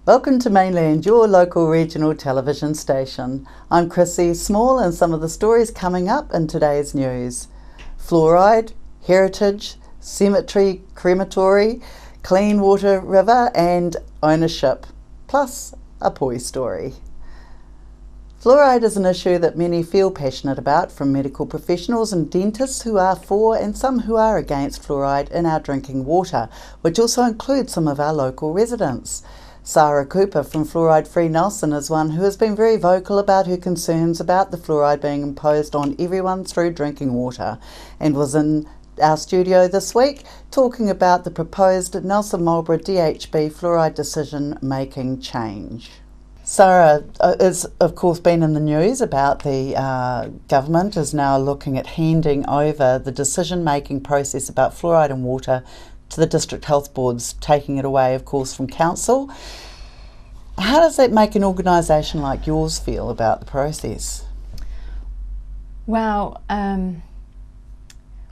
Welcome to Mainland, your local regional television station. I'm Chrissy Small, and some of the stories coming up in today's news. Fluoride, heritage, cemetery, crematory, clean water river and ownership, plus a poi story. Fluoride is an issue that many feel passionate about, from medical professionals and dentists who are for and some who are against fluoride in our drinking water, which also includes some of our local residents. Sarah Cooper from Fluoride Free Nelson is one who has been very vocal about her concerns about the fluoride being imposed on everyone through drinking water, and was in our studio this week talking about the proposed Nelson Marlborough DHB fluoride decision making change. Sarah has of course been in the news about the government is now looking at handing over the decision making process about fluoride in water to the district health boards, taking it away of course from council. How does that make an organisation like yours feel about the process? Well,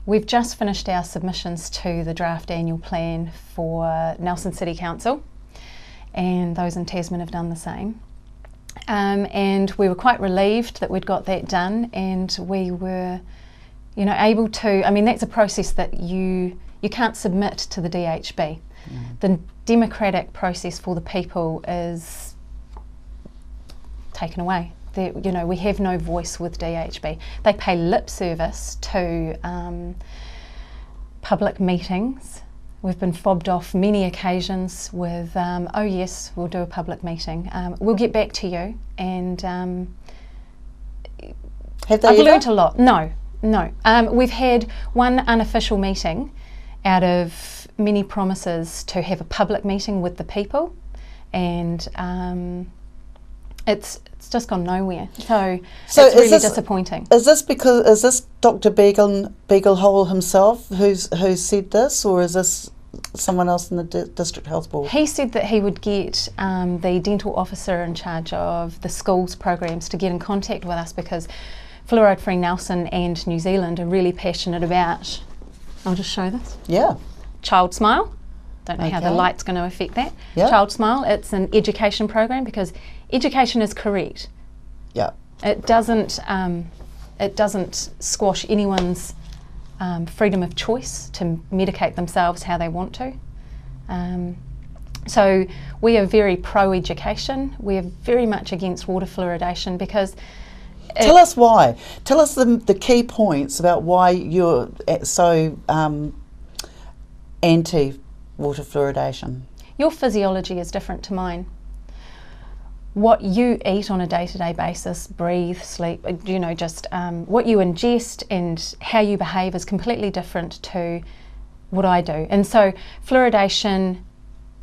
we've just finished our submissions to the draft annual plan for Nelson City Council, and those in Tasman have done the same. And we were quite relieved that we'd got that done, and we were, able to. I mean, that's a process that you can't submit to the DHB. The democratic process for the people is taken away. We have no voice with DHB. They pay lip service to public meetings. We've been fobbed off many occasions with, oh yes, we'll do a public meeting. We'll get back to you. And have they I've ever? learnt a lot. No. We've had one unofficial meeting out of many promises to have a public meeting with the people, and it's just gone nowhere. So it's really disappointing. Is this Dr. Beaglehole himself who's said this, or is this someone else in the district health board? He said that he would get the dental officer in charge of the schools programs to get in contact with us, because Fluoride Free Nelson and New Zealand are really passionate about. I'll just show this. Yeah. Child Smile. Don't know how the light's going to affect that. Yeah. Child Smile. It's an education program, because education is correct. Yeah. It doesn't squash anyone's freedom of choice to medicate themselves how they want to. So we are very pro-education. We are very much against water fluoridation, because tell us why. Tell us the key points about why you're so anti-water fluoridation. Your physiology is different to mine. What you eat on a day-to-day basis, breathe, sleep, what you ingest and how you behave is completely different to what I do. And so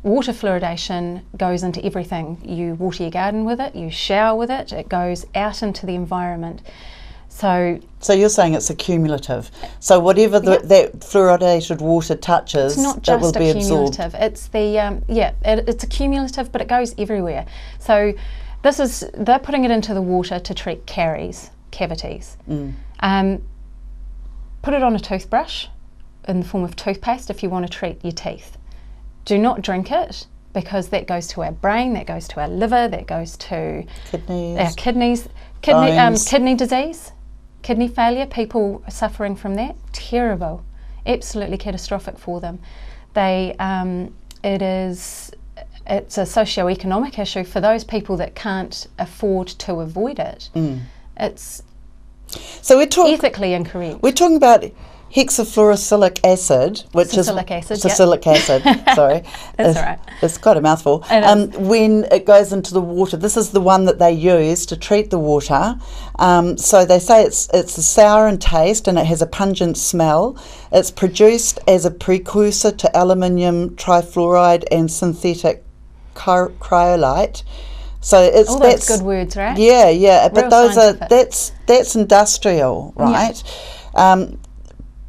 water fluoridation goes into everything. You water your garden with it, you shower with it, it goes out into the environment. So you're saying it's accumulative. So whatever that fluoridated water touches, it's not just it will be accumulative. Absorbed. It's it's accumulative, but it goes everywhere. So they're putting it into the water to treat cavities. Put it on a toothbrush in the form of toothpaste if you want to treat your teeth. Do not drink it, because that goes to our brain, that goes to our liver, that goes to our kidney disease, kidney failure. People are suffering from that. Terrible, absolutely catastrophic for them. It's a socio-economic issue for those people that can't afford to avoid it. It's ethically incorrect. We're talking about hexafluorosilicic acid, Salicylic acid. Sorry, that's all right. It's quite a mouthful. When it goes into the water, this is the one that they use to treat the water. So they say it's sour in taste and it has a pungent smell. It's produced as a precursor to aluminium trifluoride and synthetic cryolite. So that's good words, right? Yeah. But Real those scientific. that's industrial, right? Yeah.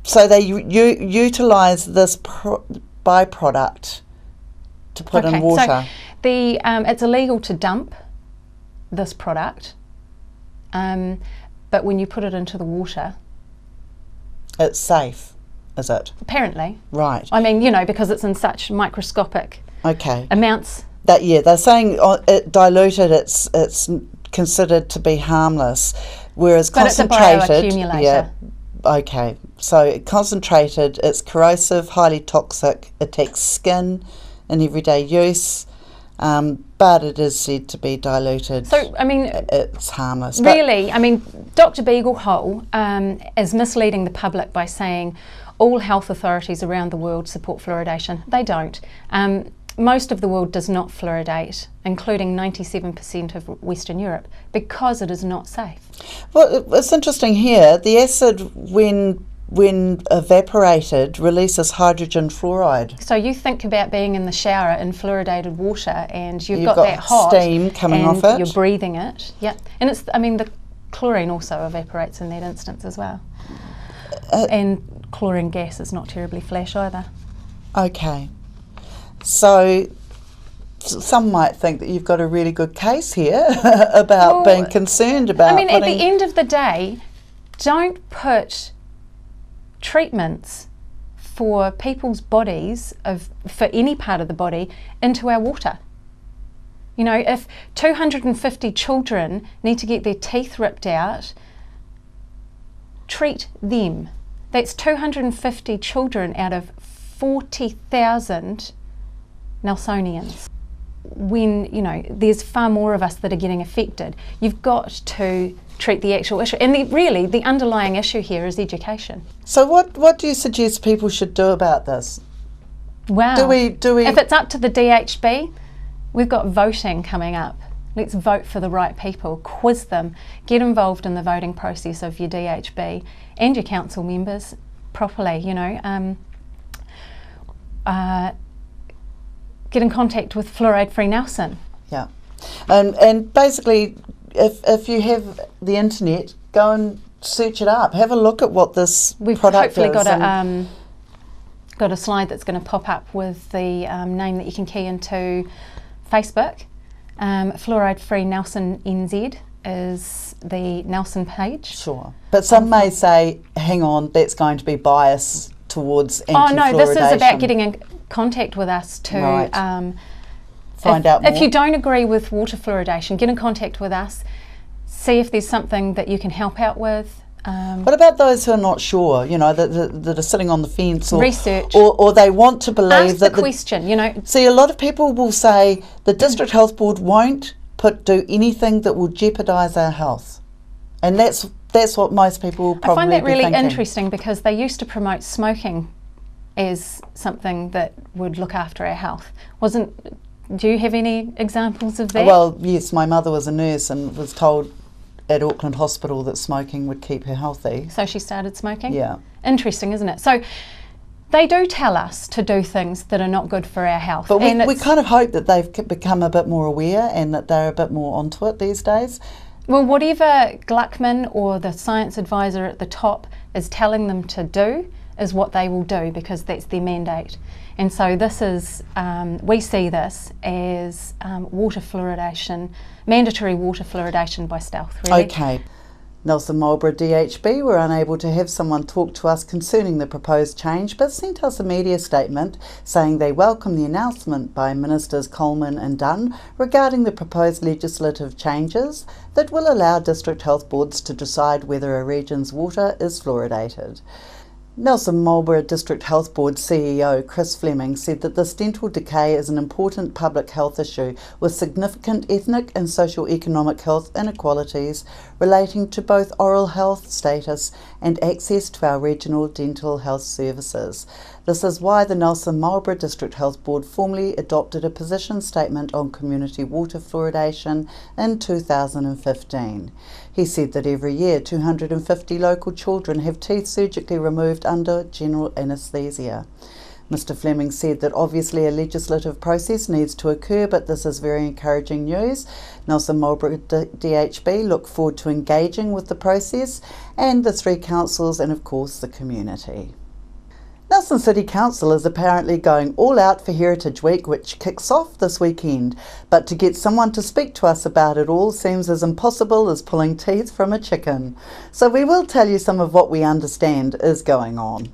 So they utilise this byproduct to put in water? So it's illegal to dump this product, but when you put it into the water, it's safe, is it? Apparently. Right. I mean, because it's in such microscopic amounts. They're saying it diluted, it's considered to be harmless, whereas concentrated. But it's a bioaccumulator. Yeah. Okay. So concentrated, it's corrosive, highly toxic, attacks skin in everyday use. But it is said to be diluted. So, I mean, it's harmless. Really, I mean, Dr. Beaglehole is misleading the public by saying all health authorities around the world support fluoridation. They don't. Most of the world does not fluoridate, including 97% of Western Europe, because it is not safe. Well, it's interesting here. The acid, when evaporated, releases hydrogen fluoride. So you think about being in the shower in fluoridated water, and you've got that hot steam coming off it. You're breathing it. Yep. And the chlorine also evaporates in that instance as well. And chlorine gas is not terribly flash either. Okay. So some might think that you've got a really good case here about being concerned about. I mean, at the end of the day, don't put treatments for people's bodies, for any part of the body, into our water. If 250 children need to get their teeth ripped out, treat them. That's 250 children out of 40,000 Nelsonians. When, there's far more of us that are getting affected, you've got to treat the actual issue. And the underlying issue here is education. So what do you suggest people should do about this? Wow. Do we? If it's up to the DHB, we've got voting coming up. Let's vote for the right people, quiz them, get involved in the voting process of your DHB and your council members properly, get in contact with Fluoride Free Nelson. Yeah. And basically, if you have the internet, go and search it up. Have a look at what this product is. We've hopefully got a slide that's going to pop up with the name that you can key into Facebook. Fluoride Free Nelson NZ is the Nelson page. Sure. But some may say, hang on, that's going to be biased towards anti-fluoridation. Oh no, this is about getting in contact with us to find out more. If you don't agree with water fluoridation, get in contact with us, see if there's something that you can help out with. What about those who are not sure, that are sitting on the fence, research, or they want to believe that the question, See, a lot of people will say the District Health Board won't do anything that will jeopardise our health, and that's what most people will probably I find that really thinking. Interesting, because they used to promote smoking as something that would look after our health. Do you have any examples of that? Well, yes, my mother was a nurse and was told at Auckland Hospital that smoking would keep her healthy. So she started smoking? Yeah. Interesting, isn't it? So they do tell us to do things that are not good for our health. But we kind of hope that they've become a bit more aware and that they're a bit more onto it these days. Well, whatever Gluckman or the science advisor at the top is telling them to do is what they will do, because that's their mandate. And so this is, we see this as water fluoridation, mandatory water fluoridation by stealth, really. Okay. Nelson Marlborough DHB were unable to have someone talk to us concerning the proposed change, but sent us a media statement saying they welcome the announcement by Ministers Coleman and Dunn regarding the proposed legislative changes that will allow district health boards to decide whether a region's water is fluoridated. Nelson Marlborough District Health Board CEO Chris Fleming said that this dental decay is an important public health issue with significant ethnic and socio-economic health inequalities relating to both oral health status and access to our regional dental health services. This is why the Nelson Marlborough District Health Board formally adopted a position statement on community water fluoridation in 2015. He said that every year 250 local children have teeth surgically removed under general anaesthesia. Mr Fleming said that obviously a legislative process needs to occur, but this is very encouraging news. Nelson Marlborough DHB look forward to engaging with the process and the three councils and of course the community. Nelson City Council is apparently going all out for Heritage Week, which kicks off this weekend. But to get someone to speak to us about it all seems as impossible as pulling teeth from a chicken. So we will tell you some of what we understand is going on.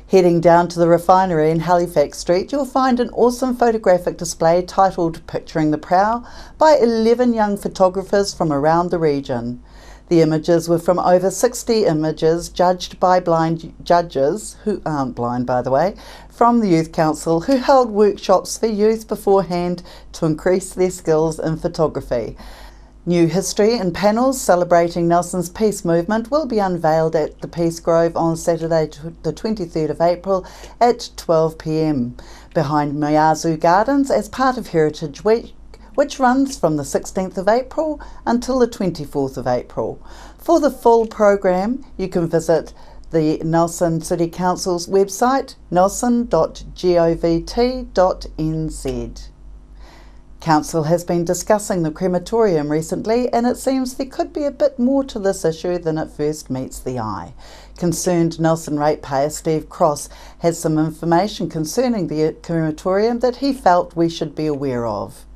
Heading down to the refinery in Halifax Street, you'll find an awesome photographic display titled Picturing the Prow by 11 young photographers from around the region. The images were from over 60 images judged by blind judges, who aren't blind by the way, from the Youth Council, who held workshops for youth beforehand to increase their skills in photography. New history and panels celebrating Nelson's peace movement will be unveiled at the Peace Grove on Saturday the 23rd of April at 12 p.m. behind Miyazu Gardens as part of Heritage Week, which runs from the 16th of April until the 24th of April. For the full program, you can visit the Nelson City Council's website, nelson.govt.nz. Council has been discussing the crematorium recently, and it seems there could be a bit more to this issue than at first meets the eye. Concerned Nelson ratepayer Steve Cross has some information concerning the crematorium that he felt we should be aware of.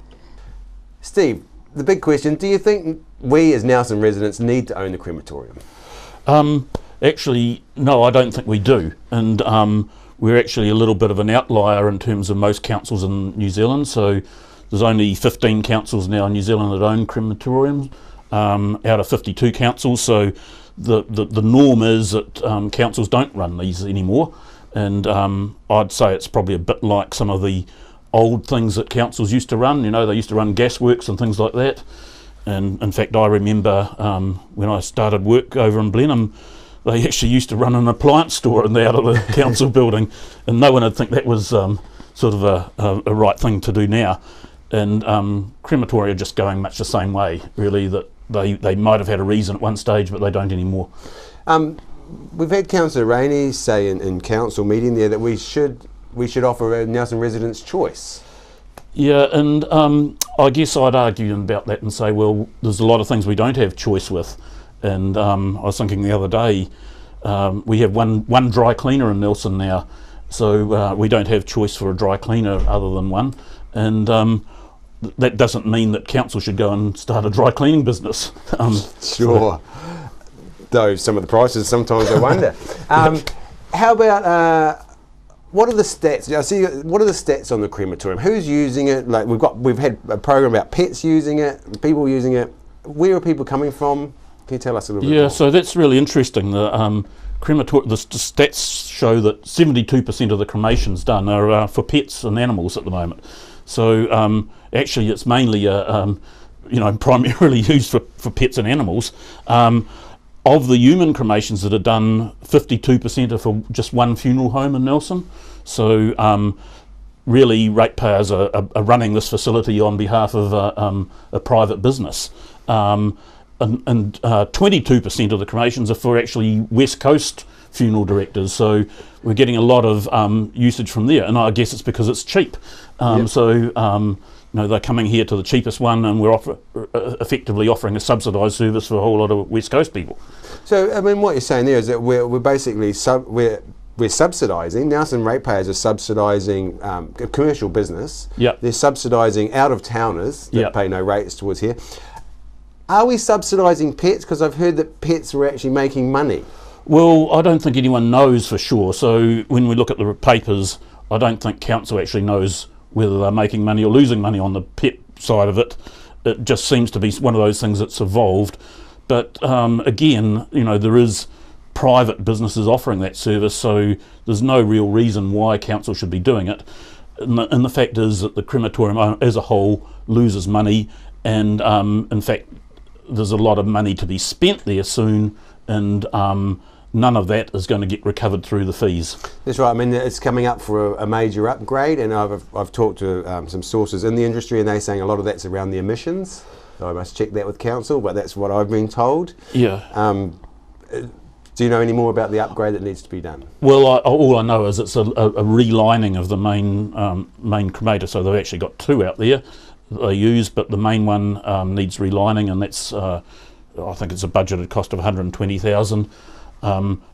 Steve, the big question, do you think we as Nelson residents need to own the crematorium? Actually, no, I don't think we do. And we're actually a little bit of an outlier in terms of most councils in New Zealand. So there's only 15 councils now in New Zealand that own crematoriums out of 52 councils. So the norm is that councils don't run these anymore. And I'd say it's probably a bit like some of the old things that councils used to run. You know, they used to run gasworks and things like that. And in fact, I remember when I started work over in Blenheim, they actually used to run an appliance store out of the council building, and no one would think that was sort of a right thing to do now. And crematoria are just going much the same way, really, that they might have had a reason at one stage, but they don't anymore. We've had Councillor Rainey say in council meeting there that we should offer Nelson residents choice. Yeah, and I guess I'd argue about that and say, well, there's a lot of things we don't have choice with. And I was thinking the other day, we have one dry cleaner in Nelson now, so we don't have choice for a dry cleaner other than one. And that doesn't mean that council should go and start a dry cleaning business. Sure. Though some of the prices, sometimes I wonder. How about what are the stats? I see. What are the stats on the crematorium? Who's using it? Like we've had a program about pets using it, people using it. Where are people coming from? Can you tell us a little bit more? So that's really interesting. The stats show that 72% of the cremations done are for pets and animals at the moment. So actually, it's mainly primarily used for pets and animals. Of the human cremations that are done, 52% are for just one funeral home in Nelson. So really, ratepayers are running this facility on behalf of a private business. And 22% of the cremations are for actually West Coast funeral directors. So we're getting a lot of usage from there, and I guess it's because it's cheap. Yep. So they're coming here to the cheapest one, and we're effectively offering a subsidised service for a whole lot of West Coast people. So I mean, what you're saying there is that we're basically we're subsidising. Nelson ratepayers are subsidising a commercial business. Yep. They're subsidising out of towners that pay no rates towards here. Are we subsidising pets? Because I've heard that pets were actually making money. Well, I don't think anyone knows for sure. So when we look at the papers, I don't think council actually knows whether they're making money or losing money on the pet side of it. It just seems to be one of those things that's evolved. But again, there is private businesses offering that service, so there's no real reason why council should be doing it. And the fact is that the crematorium as a whole loses money, and in fact there's a lot of money to be spent there soon, and none of that is going to get recovered through the fees. That's right. I mean, it's coming up for a major upgrade, and I've talked to some sources in the industry, and they're saying a lot of that's around the emissions. So I must check that with council, but that's what I've been told. Yeah. Do you know any more about the upgrade that needs to be done? Well, all I know is it's a relining of the main cremator. So they've actually got two out there that they use, but the main one needs relining, and that's I think it's a budgeted cost of $120,000.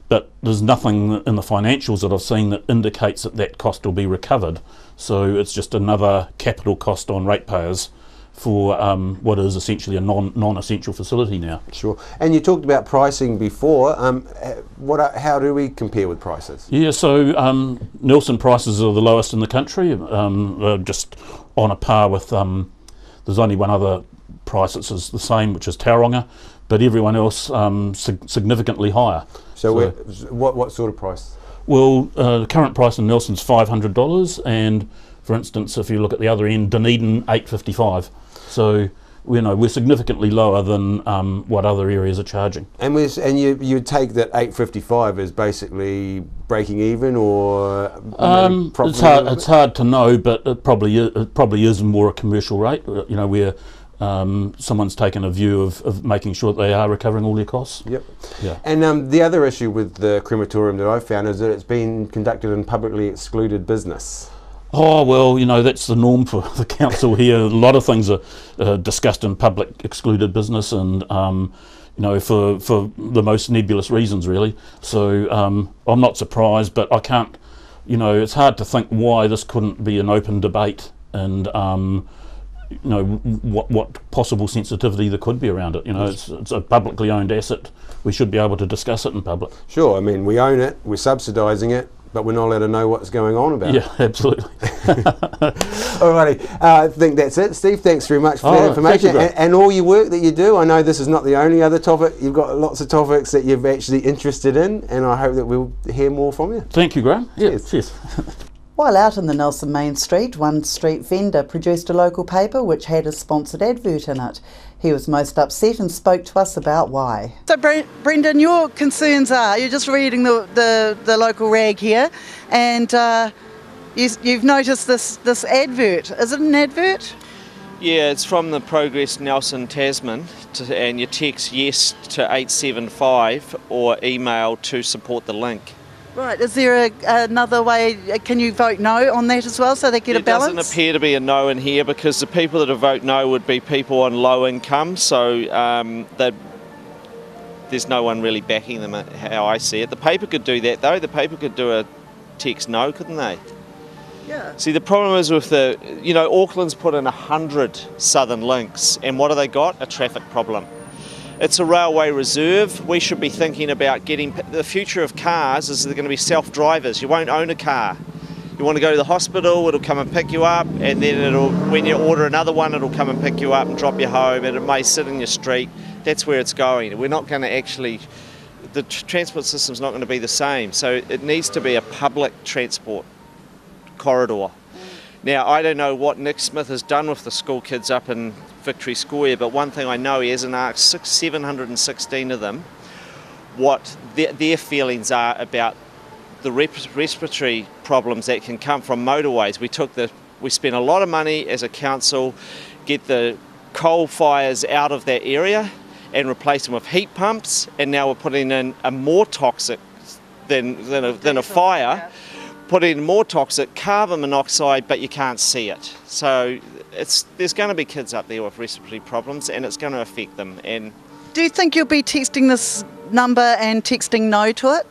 But there's nothing in the financials that I've seen that indicates that that cost will be recovered. So it's just another capital cost on ratepayers for what is essentially a non-essential facility now. Sure. And you talked about pricing before. How do we compare with prices? Yeah, so Nelson prices are the lowest in the country. They're just on a par with, there's only one other price that's the same, which is Tauranga, but everyone else significantly higher. So what sort of price? Well, the current price in Nelson's $500, and for instance, if you look at the other end, Dunedin $855. So we're significantly lower than what other areas are charging. And you take that $855 as basically breaking even, or it's hard to know, but it probably is more a commercial rate. Where someone's taken a view of making sure that they are recovering all their costs. Yep. Yeah. And the other issue with the crematorium that I found is that it's been conducted in publicly excluded business. Oh, well, that's the norm for the council here. A lot of things are discussed in public excluded business, and for the most nebulous reasons, really. So I'm not surprised, but I can't, it's hard to think why this couldn't be an open debate, and what possible sensitivity there could be around it. It's a publicly owned asset. We should be able to discuss it in public. Sure. I mean, we own it, we're subsidising it, but we're not allowed to know what's going on about it. Yeah, absolutely. Alrighty, I think that's it. Steve, thanks very much for that information and all your work that you do. I know this is not the only other topic. You've got lots of topics that you're actually interested in, and I hope that we'll hear more from you. Thank you, Graham. Yeah, cheers. While out in the Nelson Main Street, one street vendor produced a local paper which had a sponsored advert in it. He was most upset and spoke to us about why. So Brendan, your concerns are, you're just reading the local rag here, and you've noticed this advert. Is it an advert? Yeah, it's from the Progress Nelson Tasman, and you text yes to 875 or email to support the link. Right, is there another way, can you vote no on that as well so they get a balance? It doesn't appear to be a no in here, because the people that vote no would be people on low income, so there's no one really backing them, how I see it. The paper could do that though. The paper could do a text no, couldn't they? Yeah. See, the problem is with Auckland's put in 100 southern links, and what have they got? A traffic problem. It's a railway reserve. We should be thinking about the future of cars is they're going to be self-drivers. You won't own a car. You want to go to the hospital, it'll come and pick you up, and then when you order another one, it'll come and pick you up and drop you home, and it may sit in your street. That's where it's going. We're not going to the transport system's not going to be the same. So it needs to be a public transport corridor. Now, I don't know what Nick Smith has done with the school kids up in Victory Square, but one thing I know, he hasn't asked 716 of them what their feelings are about the respiratory problems that can come from motorways. We spent a lot of money as a council, get the coal fires out of that area and replace them with heat pumps, and now we're putting in a more toxic than a fire. Put in more toxic carbon monoxide, but you can't see it. So there's going to be kids up there with respiratory problems, and it's going to affect them. And do you think you'll be texting this number and texting no to it?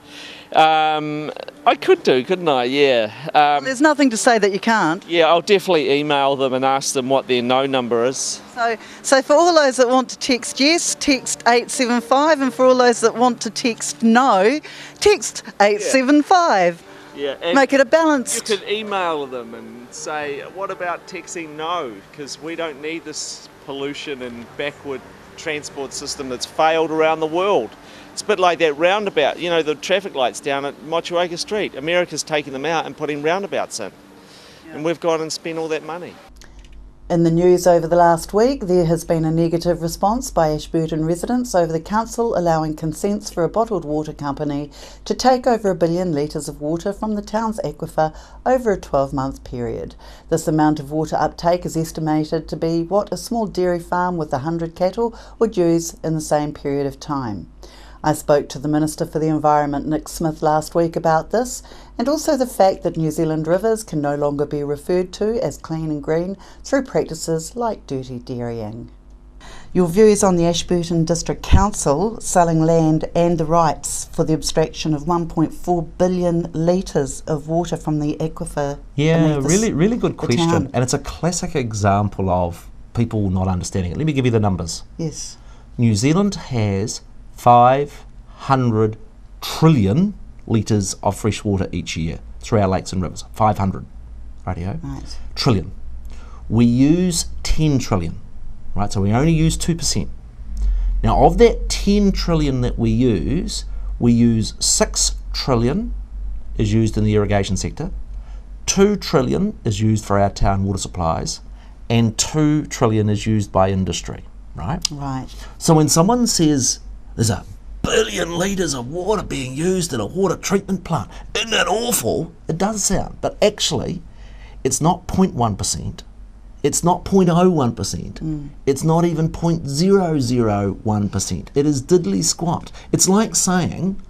I could do, couldn't I? Yeah. There's nothing to say that you can't. Yeah, I'll definitely email them and ask them what their no number is. So for all those that want to text yes, text 875, and for all those that want to text no, text 875. Yeah, make it a balance. You could email them and say, what about texting no? Because we don't need this pollution and backward transport system that's failed around the world. It's a bit like that roundabout, the traffic lights down at Motueka Street. America's taking them out and putting roundabouts in. Yeah. And we've gone and spent all that money. In the news over the last week, there has been a negative response by Ashburton residents over the council allowing consents for a bottled water company to take over 1 billion litres of water from the town's aquifer over a 12-month period. This amount of water uptake is estimated to be what a small dairy farm with 100 cattle would use in the same period of time. I spoke to the Minister for the Environment, Nick Smith, last week about this, and also the fact that New Zealand rivers can no longer be referred to as clean and green through practices like dirty dairying. Your views on the Ashburton District Council selling land and the rights for the abstraction of 1.4 billion litres of water from the aquifer. Yeah, beneath really good the question. town. And it's a classic example of people not understanding it. Let me give you the numbers. Yes. New Zealand has 500 trillion litres of fresh water each year through our lakes and rivers. 500, rightio? Right. Trillion. We use 10 trillion, right? So we only use 2%. Now, of that 10 trillion that we use 6 trillion is used in the irrigation sector, 2 trillion is used for our town water supplies, and 2 trillion is used by industry, right? Right. So when someone says there's a billion litres of water being used in a water treatment plant, isn't that awful? It does sound, but actually it's not 0.1%, it's not 0.01%, it's not even 0.001%. It is diddly squat. It's like saying,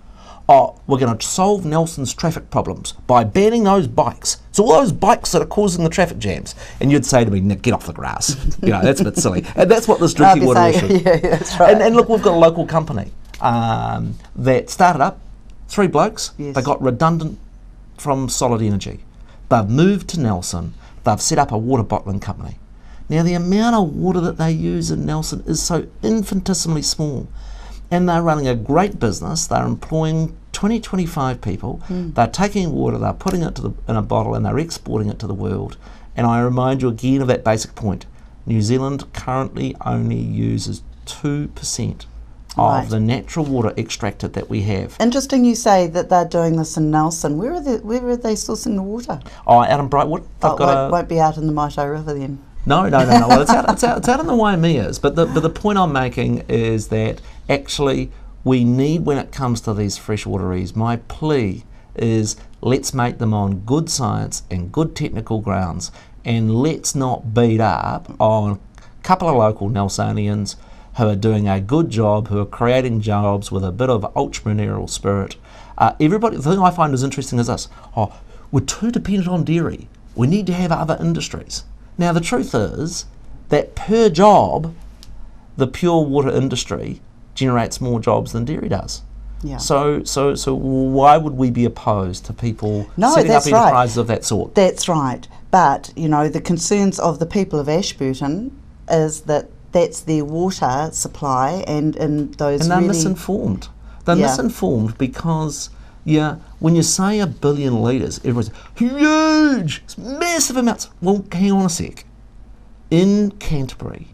oh, we're going to solve Nelson's traffic problems by banning those bikes. So all those bikes that are causing the traffic jams. And you'd say to me, Nick, get off the grass. You know, that's a bit silly. And that's what this drinking water issue. Yeah, that's right. And look, we've got a local company that started up, 3 blokes. Yes. They got redundant from Solid Energy. They've moved to Nelson. They've set up a water bottling company. Now, the amount of water that they use in Nelson is so infinitesimally small. And they're running a great business. They're employing 20, 25 people. They're taking water, they're putting it in a bottle, and they're exporting it to the world. And I remind you again of that basic point. New Zealand currently only uses 2% Right. of the natural water extracted that we have. Interesting you say that they're doing this in Nelson. Where are they sourcing the water? Oh, out in Brightwood, they've Won't be out in the Maitai River then. No. Well, it's out in the Waimeas. But the point I'm making is that actually we need, when it comes to these freshwateries, my plea is let's make them on good science and good technical grounds, and let's not beat up on a couple of local Nelsonians who are doing a good job, who are creating jobs with a bit of entrepreneurial spirit. The thing I find is interesting is this: we're too dependent on dairy. We need to have other industries. Now, the truth is that per job, the pure water industry generates more jobs than dairy does. Yeah. So why would we be opposed to people setting up enterprises of that sort? That's right. But, you know, the concerns of the people of Ashburton is that that's their water supply, and those And they're really misinformed. They're Yeah. misinformed because, when you say 1 billion litres, everyone's huge, it's massive amounts. Well, hang on a sec. In Canterbury,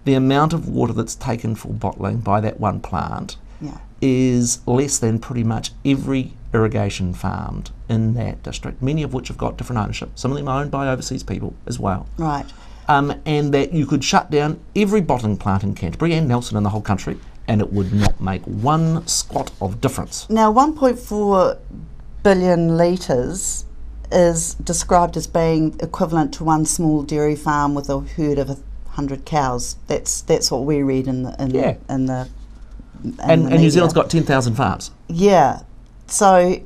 the amount of water that's taken for bottling by that one plant Yeah. is less than pretty much every irrigation farmed in that district, many of which have got different ownership. Some of them are owned by overseas people as well. Right. And that you could shut down every bottling plant in Canterbury and Nelson in the whole country, and it would not make one squat of difference. Now, 1.4 billion litres is described as being equivalent to one small dairy farm with a herd of 100 cows. That's what we read in the And New media. Zealand's got 10,000 farms. Yeah. So,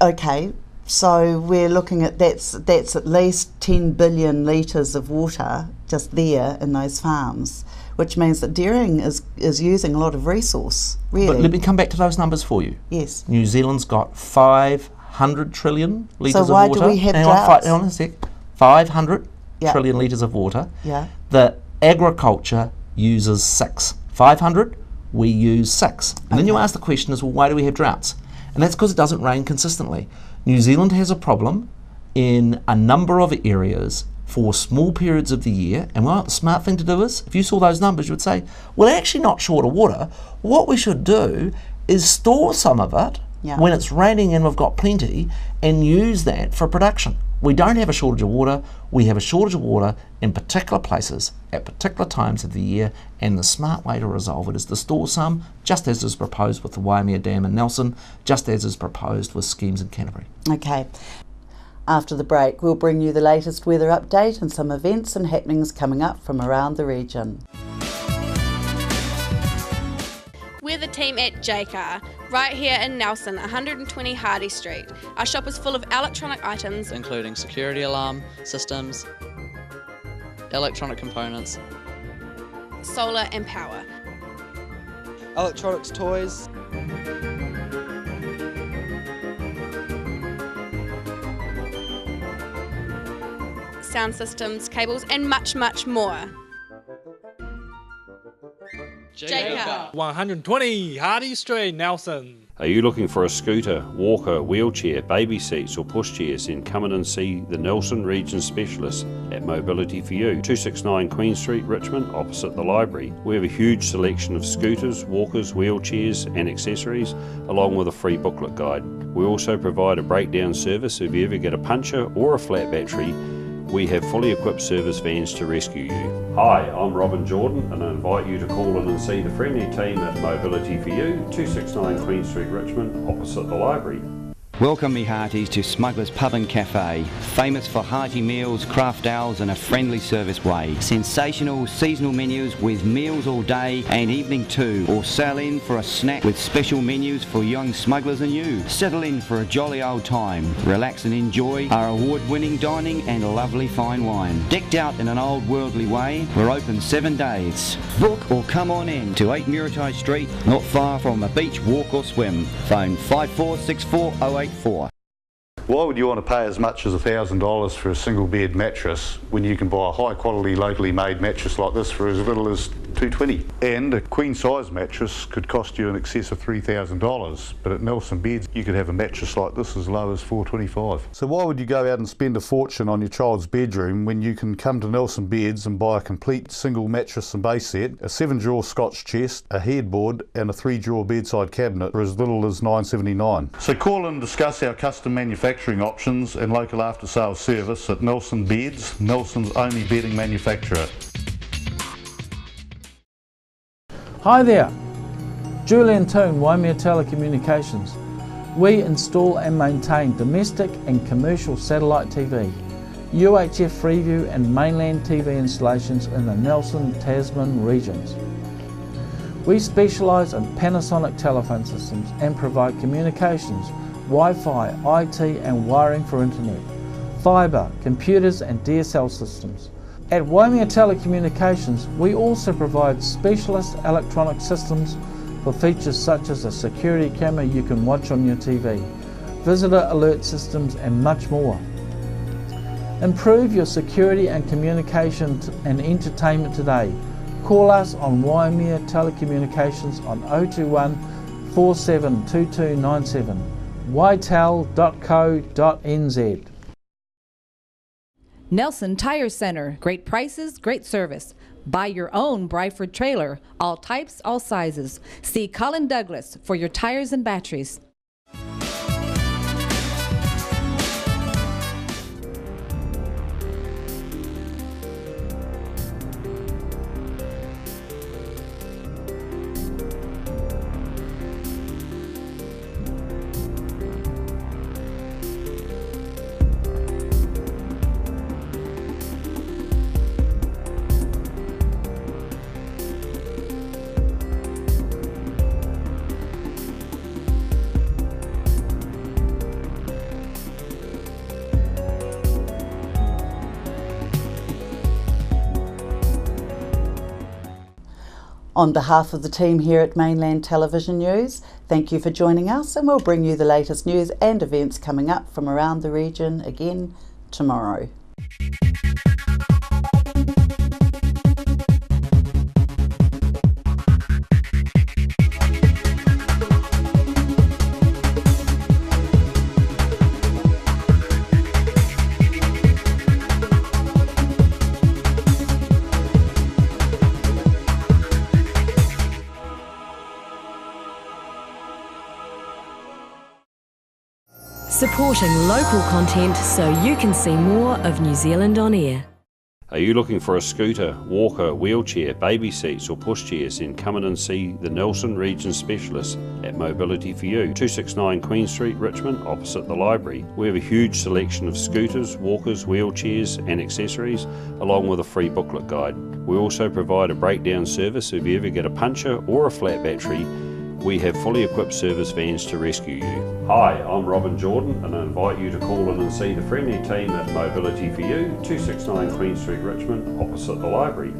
okay. So we're looking at that's at least 10 billion litres of water just there in those farms, which means that dairying is using a lot of resource, really. But let me come back to those numbers for you. Yes. New Zealand's got 500 trillion litres of why water. do we have hang droughts? on a sec. 500 Yeah. trillion litres of water. Yeah. The agriculture uses 6. 500, we use 6. And then you ask the question is, well, why do we have droughts? And that's because it doesn't rain consistently. New Zealand has a problem in a number of areas for small periods of the year, and well, the smart thing to do is, if you saw those numbers, you would say, well, actually not short of water. What we should do is store some of it when it's raining and we've got plenty, and use that for production. We don't have a shortage of water. We have a shortage of water in particular places at particular times of the year, and the smart way to resolve it is to store some, just as is proposed with the Waimea Dam in Nelson, just as is proposed with schemes in Canterbury. Okay. After the break, we'll bring you the latest weather update and some events and happenings coming up from around the region. We're the team at JCar, right here in Nelson, 120 Hardy Street. Our shop is full of electronic items, including security alarm systems, electronic components, solar and power. Electronics, toys. Sound systems, cables, and much, much more. Jacob. 120 Hardy Street, Nelson. Are you looking for a scooter, walker, wheelchair, baby seats or pushchairs? Then come in and see the Nelson Region Specialist at Mobility for You, 269 Queen Street, Richmond, opposite the library. We have a huge selection of scooters, walkers, wheelchairs and accessories, along with a free booklet guide. We also provide a breakdown service if you ever get a puncture or a flat battery. We have fully equipped service vans to rescue you. Hi, I'm Robin Jordan and I invite you to call in and see the friendly team at Mobility for You, 269 Queen Street, Richmond, opposite the library. Welcome me hearties to Smuggler's Pub and Cafe, famous for hearty meals, craft ales and a friendly service way. Sensational seasonal menus with meals all day and evening too, or sail in for a snack with special menus for young smugglers and you. Settle in for a jolly old time, relax and enjoy our award-winning dining and lovely fine wine. Decked out in an old worldly way, we're open 7 days. Book or come on in to 8 Muritai Street, not far from a beach, walk or swim. Phone 546408. Why would you want to pay as much as $1,000 for a single bed mattress when you can buy a high quality locally made mattress like this for as little as $220? And a queen size mattress could cost you in excess of $3,000, but at Nelson Beds you could have a mattress like this as low as $425. So why would you go out and spend a fortune on your child's bedroom when you can come to Nelson Beds and buy a complete single mattress and base set, a 7-drawer Scotch chest, a headboard and a 3-drawer bedside cabinet for as little as $979? So call and discuss our custom manufacturing options and local after sales service at Nelson Beds, Nelson's only bedding manufacturer. Hi there, Julian Toon, Waimea Telecommunications. We install and maintain domestic and commercial satellite TV, UHF Freeview and Mainland TV installations in the Nelson, Tasman regions. We specialise in Panasonic telephone systems and provide communications, Wi-Fi, IT and wiring for internet, fibre, computers and DSL systems. At Waimea Telecommunications, we also provide specialist electronic systems for features such as a security camera you can watch on your TV, visitor alert systems and much more. Improve your security and communication and entertainment today. Call us on Waimea Telecommunications on 021 472297, ytel.co.nz. Nelson Tire Center, great prices, great service. Buy your own Bryford trailer, all types, all sizes. See Colin Douglas for your tires and batteries. On behalf of the team here at Mainland Television News, thank you for joining us, and we'll bring you the latest news and events coming up from around the region again tomorrow. Supporting local content so you can see more of New Zealand on air. Are you looking for a scooter, walker, wheelchair, baby seats or pushchairs? Then come in and see the Nelson Region Specialist at Mobility for You, 269 Queen Street, Richmond, opposite the library. We have a huge selection of scooters, walkers, wheelchairs and accessories, along with a free booklet guide. We also provide a breakdown service if you ever get a puncture or a flat battery. We have fully equipped service vans to rescue you. Hi, I'm Robin Jordan and I invite you to call in and see the friendly team at Mobility for You, 269 Queen Street, Richmond, opposite the library.